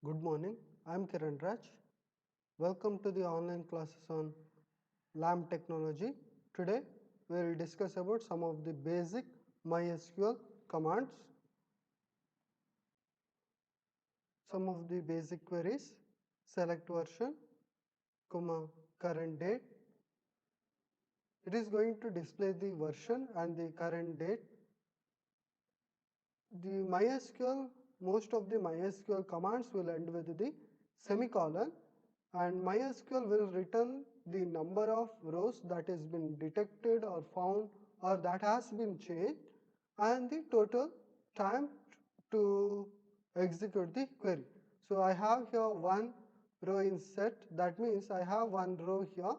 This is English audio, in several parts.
Good morning, I am Kiran Raj. Welcome to the online classes on LAMP technology. Today we will discuss about some of the basic MySQL commands, some of the basic queries, select version, current date. It is going to display the version and the current date. The MySQL, most of the MySQL commands will end with the semicolon, and MySQL will return the number of rows that has been detected or found or that has been changed and the total time to execute the query. So I have here one row in set, that means I have one row here.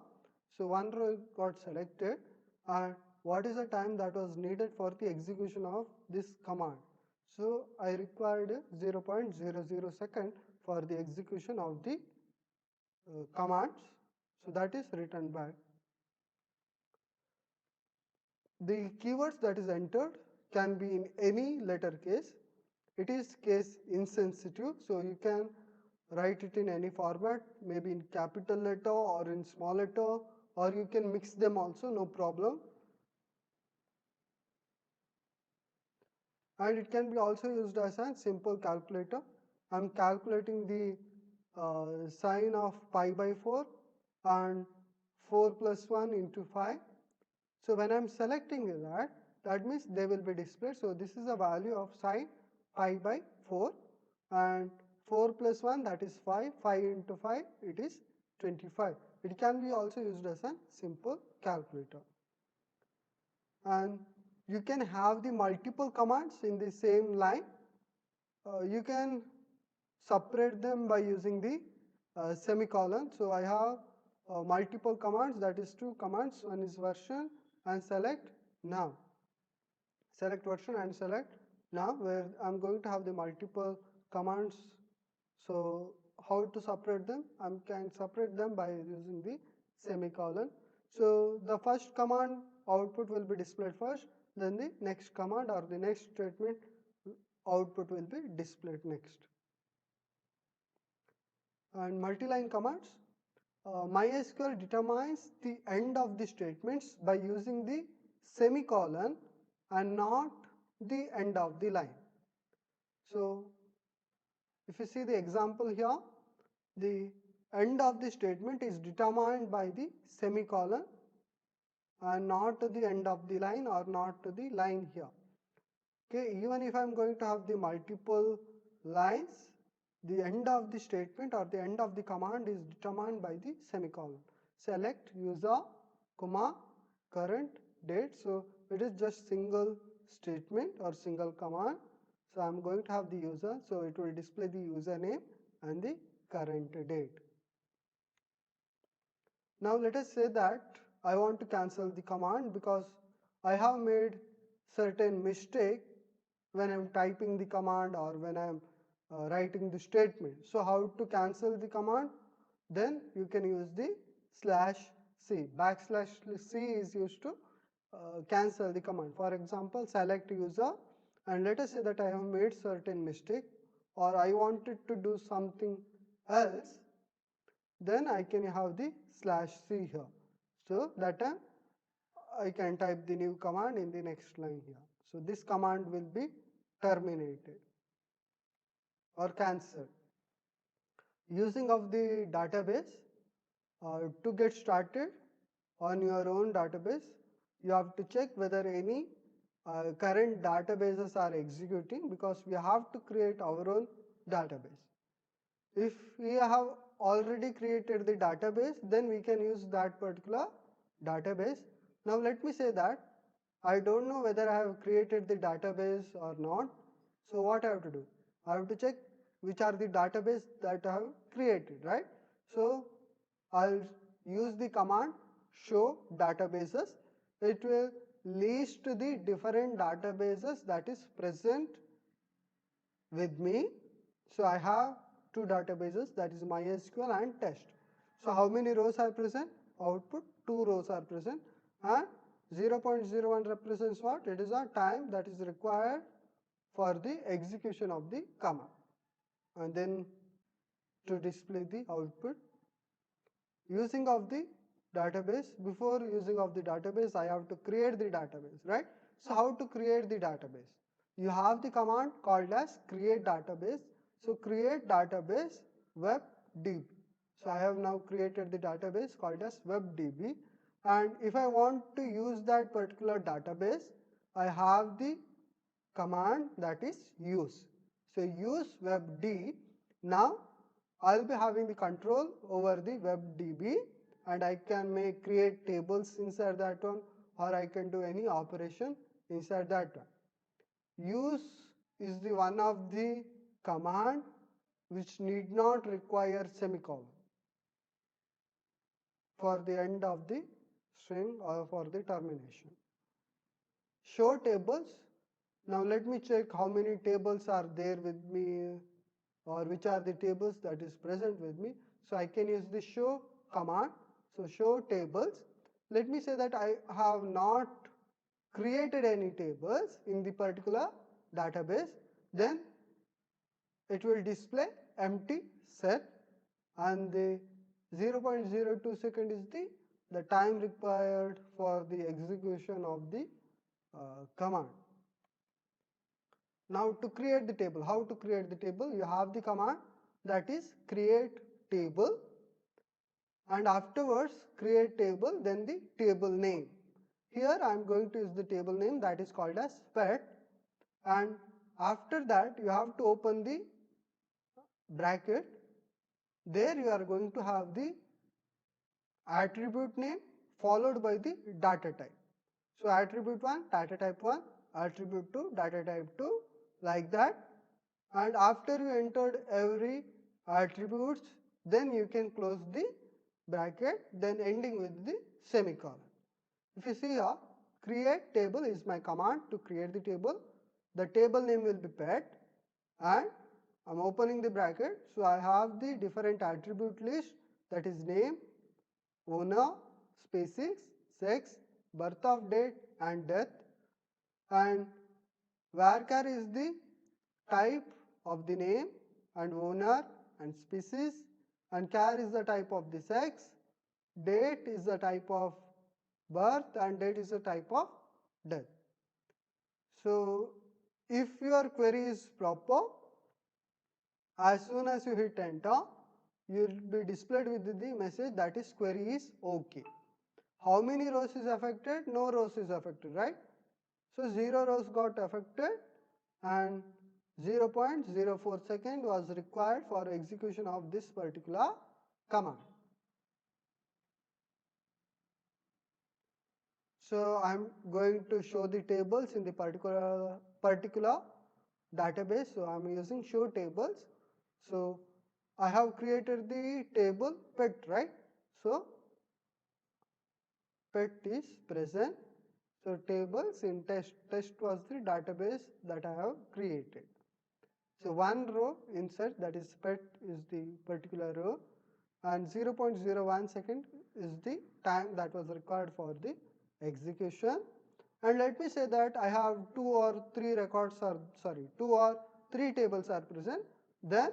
So one row got selected, and what is the time that was needed for the execution of this command. So I required 0.00 second for the execution of the commands. So that is written back. The keywords that is entered can be in any letter case. It is case insensitive, so you can write it in any format, maybe in capital letter or in small letter, or you can mix them also, no problem. And it can be also used as a simple calculator. I am calculating the sine of pi by 4 and 4 plus 1 into 5. So when I am selecting that, that means they will be displayed. So this is a value of sine pi by 4, and 4 plus 1, that is 5, 5 into 5, it is 25. It can be also used as a simple calculator. And you can have the multiple commands in the same line. You can separate them by using the semicolon. So I have multiple commands, that is two commands. One is version and select now. Select version and select now, where I'm going to have the multiple commands. So how to separate them? I can separate them by using the semicolon. So the first command output will be displayed first, then the next command or the next statement output will be displayed next. And multi-line commands, MySQL determines the end of the statements by using the semicolon and not the end of the line. So if you see the example here, the end of the statement is determined by the semicolon and not to the end of the line or not to the line here. Okay, even if I am going to have the multiple lines, the end of the statement or the end of the command is determined by the semicolon. Select user, comma, current date. So it is just single statement or single command. So I am going to have the user, so it will display the username and the current date. Now let us say that I want to cancel the command because I have made certain mistake when I am typing the command or when I am writing the statement. So how to cancel the command? Then you can use the /c. /c is used to cancel the command. For example, select user, and let us say that I have made certain mistake or I wanted to do something else, then I can have the /c here. So that time I can type the new command in the next line here. So this command will be terminated or cancelled. Using of the database, to get started on your own database, you have to check whether any current databases are executing, because we have to create our own database. If we have already created the database, then we can use that particular database. Now let me say that I don't know whether I have created the database or not. So what I have to do? I have to check which are the database that I have created, right? So I'll use the command show databases. It will list the different databases that is present with me. So I have two databases, that is MySQL and test. So how many rows are present? Output, 2 rows are present, and 0.01 represents what? It is a time that is required for the execution of the command. And then to display the output. Using of the database, before using of the database, I have to create the database, right? So how to create the database? You have the command called as create database. So create database webdb. So I have now created the database called as webdb, and if I want to use that particular database, I have the command that is use. So use webd. Now I'll be having the control over the webdb, and I can create tables inside that one, or I can do any operation inside that one. Use is the one of the command which need not require semicolon for the end of the string or for the termination. Show tables. Now let me check how many tables are there with me, or which are the tables that is present with me. So I can use the show command. So show tables. Let me say that I have not created any tables in the particular database. Then it will display empty set, and the 0.02 second is the time required for the execution of the command. Now to create the table, how to create the table? You have the command that is create table, and afterwards create table, then the table name. Here I am going to use the table name that is called as pet, and after that you have to open the bracket. There you are going to have the attribute name followed by the data type. So attribute 1, data type 1, attribute 2, data type 2, like that. And after you entered every attributes, then you can close the bracket, then ending with the semicolon. If you see here, create table is my command to create the table. The table name will be pet, and I'm opening the bracket. So I have the different attribute list, that is name, owner, species, sex, birth of date and death, and varchar is the type of the name and owner and species, and char is the type of the sex, date is the type of birth, and date is the type of death. So if your query is proper, as soon as you hit enter, you will be displayed with the message that is query is okay. How many rows is affected? No rows is affected, right? So 0 rows got affected, and 0.04 second was required for execution of this particular command. So I am going to show the tables in the particular database. So I am using show tables. So I have created the table pet, right? So pet is present. So tables in test was the database that I have created. So one row insert, that is pet, is the particular row, and 0.01 second is the time that was required for the execution. And let me say that I have 2 or 3 tables are present. Then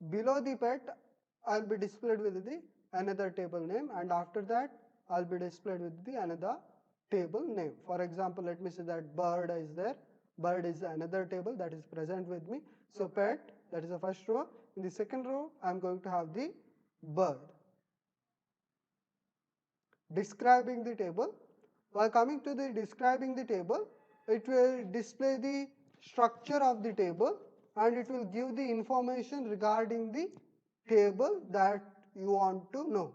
below the pet I'll be displayed with the another table name, and after that I'll be displayed with the another table name. For example, let me say that bird is there. Bird is another table that is present with me. So pet, that is the first row. In the second row I'm going to have the bird. Describing the table. While coming to the describing the table, it will display the structure of the table, and it will give the information regarding the table that you want to know.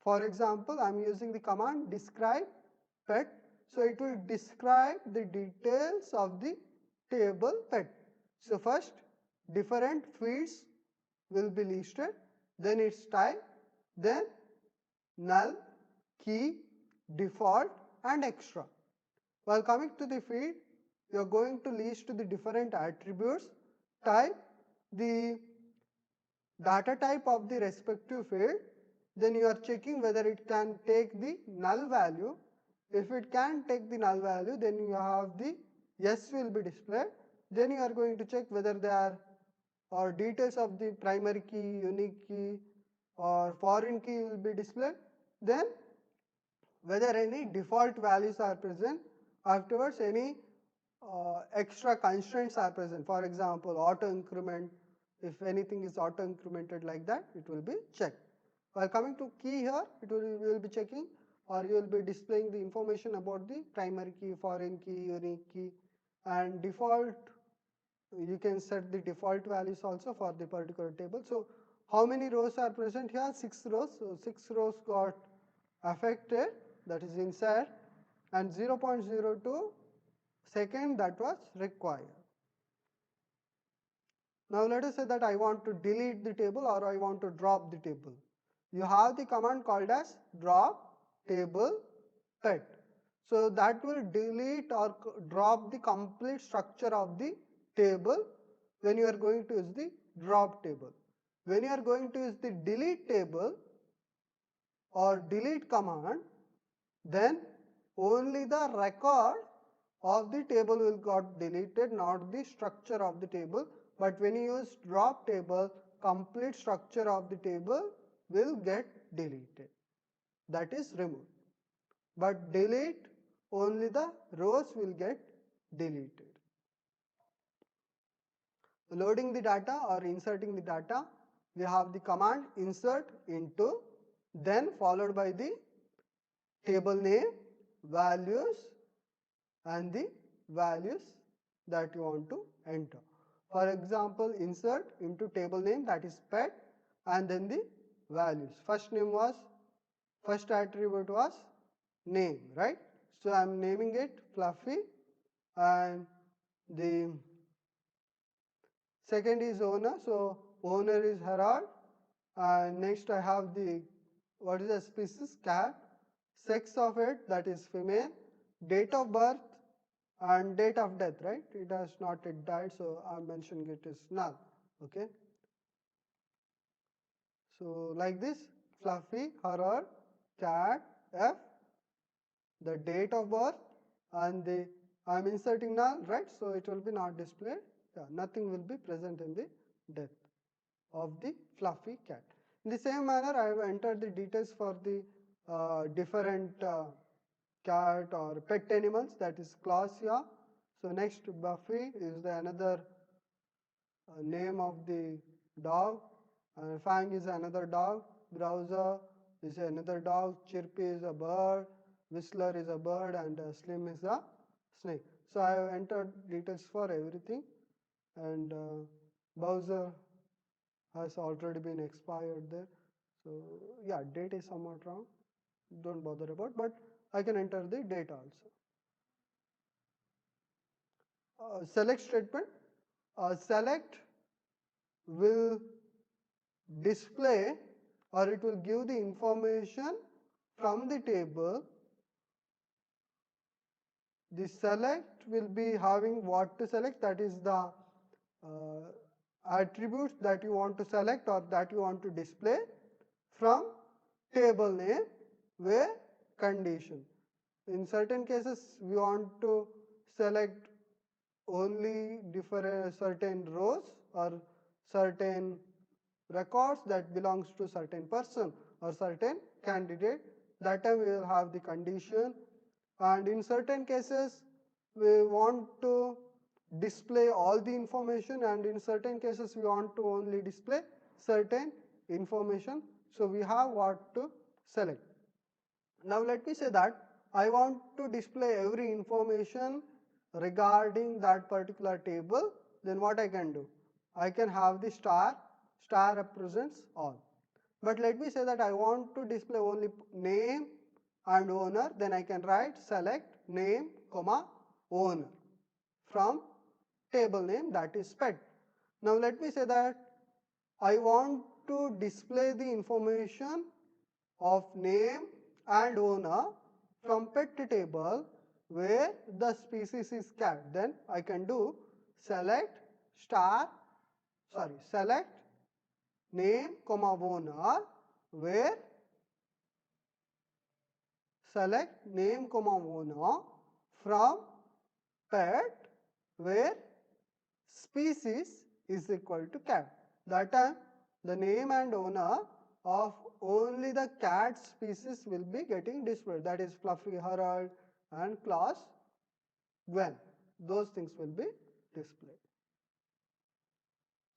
For example, I am using the command describe pet. So it will describe the details of the table pet. So first, different fields will be listed, then its type, then null, key, default and extra. While coming to the field, you are going to list the different attributes, type, the data type of the respective field, then you are checking whether it can take the null value. If it can take the null value, then you have the yes will be displayed. Then you are going to check whether they are or details of the primary key, unique key or foreign key will be displayed. Then whether any default values are present, afterwards any extra constraints are present. For example, auto increment, if anything is auto incremented like that, it will be checked. While coming to key here, we will be checking, or you will be displaying the information about the primary key, foreign key, unique key, and default. You can set the default values also for the particular table. So how many rows are present here? 6 rows. So 6 rows got affected, that is inside, and 0.02 second that was required. Now let us say that I want to delete the table or I want to drop the table. You have the command called as drop table pet. So that will delete or drop the complete structure of the table when you are going to use the drop table. When you are going to use the delete table or delete command, then only the record of the table will got deleted, not the structure of the table. But when you use drop table, complete structure of the table will get deleted, that is removed. But delete, only the rows will get deleted. Loading the data or inserting the data, we have the command insert into, then followed by the table name, values, and the values that you want to enter. For example, insert into table name, that is pet, and then the values. First attribute was name, right? So I am naming it Fluffy, and the second is owner, so owner is Herald, and next I have the, what is the species? Cat. Sex of it, that is female. Date of birth and date of death, right? It has not yet died, so I am mentioning it is null. Okay. So like this, Fluffy, Herald, Cat, F, the date of birth, and the I am inserting null, right? So it will be not displayed. Yeah, nothing will be present in the death of the Fluffy cat. In the same manner, I have entered the details for the different cat or pet animals, that is class here. So next, Buffy is the another name of the dog, Fang is another dog, Browser is another dog, Chirpy is a bird, Whistler is a bird, and Slim is a snake. So I have entered details for everything, and Bowser has already been expired there. So yeah, date is somewhat wrong, don't bother about, but I can enter the date also. Select statement, select will display or it will give the information from the table. The select will be having what to select, that is the attributes that you want to select or that you want to display from table name where condition. In certain cases, we want to select only different certain rows or certain records that belongs to certain person or certain candidate. That time we will have the condition, and in certain cases we want to display all the information, and in certain cases we want to only display certain information. So we have what to select. Now let me say that I want to display every information regarding that particular table. Then what I can do? I can have the star represents all. But let me say that I want to display only name and owner, then I can write select name, comma, owner from table name, that is pet. Now let me say that I want to display the information of name and owner from pet table where the species is cat. Then I can do select name, comma, owner where select name, comma, owner from pet where species is equal to cat. That time the name and owner of only the cat species will be getting displayed. That is Fluffy Harold and class Gwen. Those things will be displayed.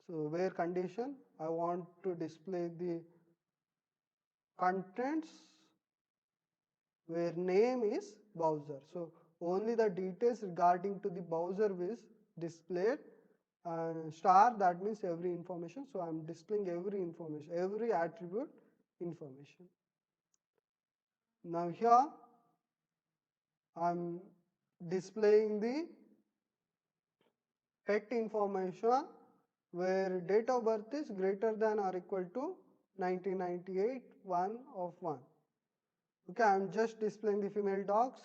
So where condition, I want to display the contents where name is Bowser. So only the details regarding to the Bowser is displayed. Star, that means every information. So I am displaying every information, every attribute information. Now here I am displaying the pet information where date of birth is greater than or equal to 1998 1 of 1. Okay, I am just displaying the female dogs.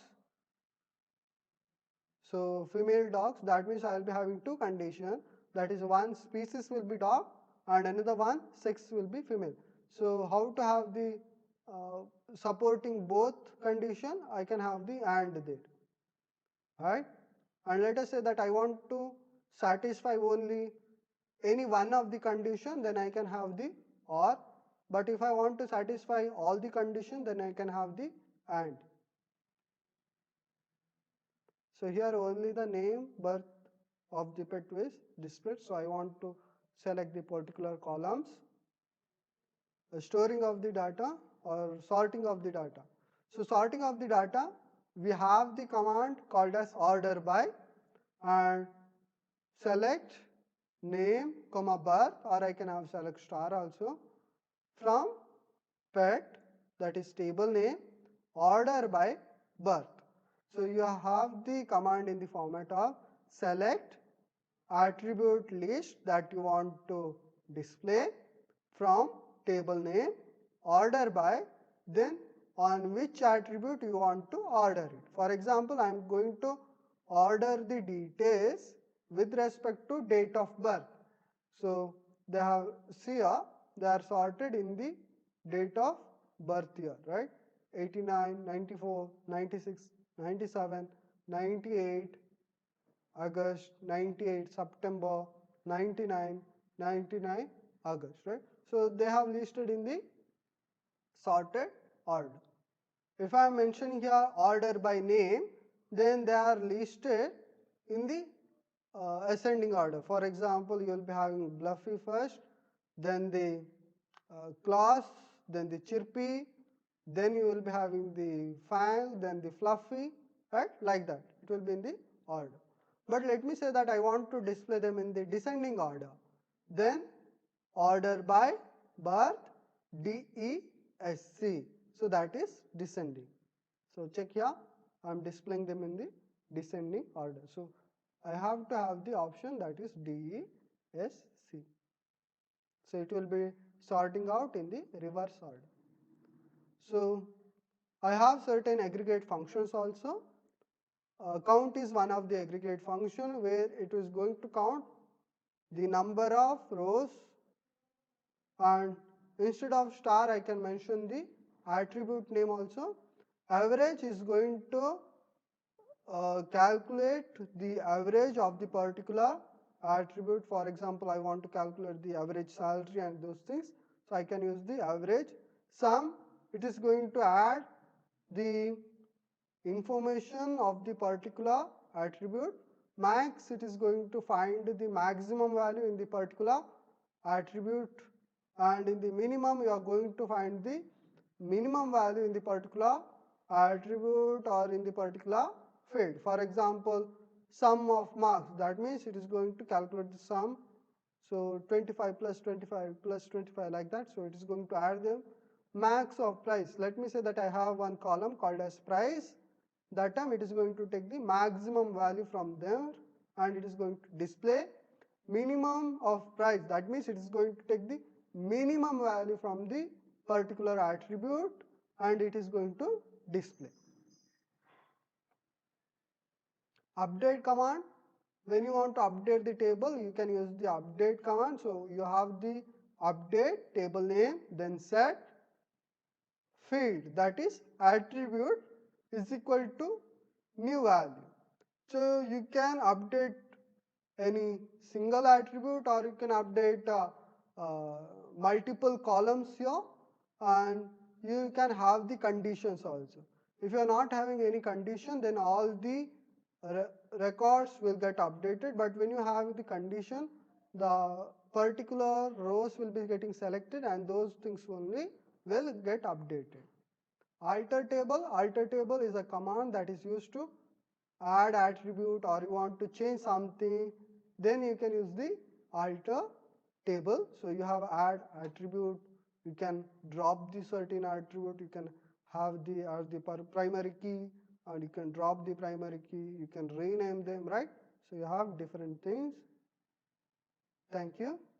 So female dogs, that means I will be having two conditions. That is, one species will be dog and another one sex will be female. So how to have the supporting both condition? I can have the and there, right? And let us say that I want to satisfy only any one of the condition, then I can have the or. But if I want to satisfy all the condition, then I can have the and. So here only the name, birth of the pet is displayed. So I want to select the particular columns. Storing of the data or sorting of the data. So sorting of the data, we have the command called as order by and select name comma birth, or I can have select star also from pet, that is table name, order by birth. So you have the command in the format of select attribute list that you want to display from table name, order by, then on which attribute you want to order it. For example, I am going to order the details with respect to date of birth. So they have here they are sorted in the date of birth year, right? 89, 94, 96, 97, 98, August, 98, September, 99, 99, August, right? So they have listed in the sorted order. If I am mentioning here order by name, then they are listed in the ascending order. For example, you will be having Bluffy first, then the class, then the Chirpy, then you will be having the Fang, then the Fluffy, right? Like that. It will be in the order. But let me say that I want to display them in the descending order. Then order by birth, DESC. So that is descending. So check here, I am displaying them in the descending order. So I have to have the option that is DESC. So it will be sorting out in the reverse order. So I have certain aggregate functions also. Count is one of the aggregate function where it is going to count the number of rows, and instead of star I can mention the attribute name also. Average is going to calculate the average of the particular attribute. For example, I want to calculate the average salary and those things. So I can use the average. Sum, it is going to add the information of the particular attribute. Max, it is going to find the maximum value in the particular attribute, and in the minimum you are going to find the minimum value in the particular attribute or in the particular field. For example, sum of marks, that means it is going to calculate the sum. So 25 plus 25 plus 25 like that. So it is going to add them. Max of price, let me say that I have one column called as price. That time it is going to take the maximum value from there and it is going to display. Minimum of price, that means it is going to take the minimum value from the particular attribute and it is going to display. Update command, when you want to update the table, you can use the update command. So you have the update table name, then set field, that is attribute is equal to new value. So you can update any single attribute, or you can update multiple columns here, and you can have the conditions also. If you are not having any condition, then all the records will get updated, but when you have the condition, the particular rows will be getting selected and those things only will get updated. Alter table is a command that is used to add attribute, or you want to change something, then you can use the alter table. So you have add attribute, you can drop the certain attribute, you can have the as the primary key, and you can drop the primary key, you can rename them, right? So you have different things. Thank you.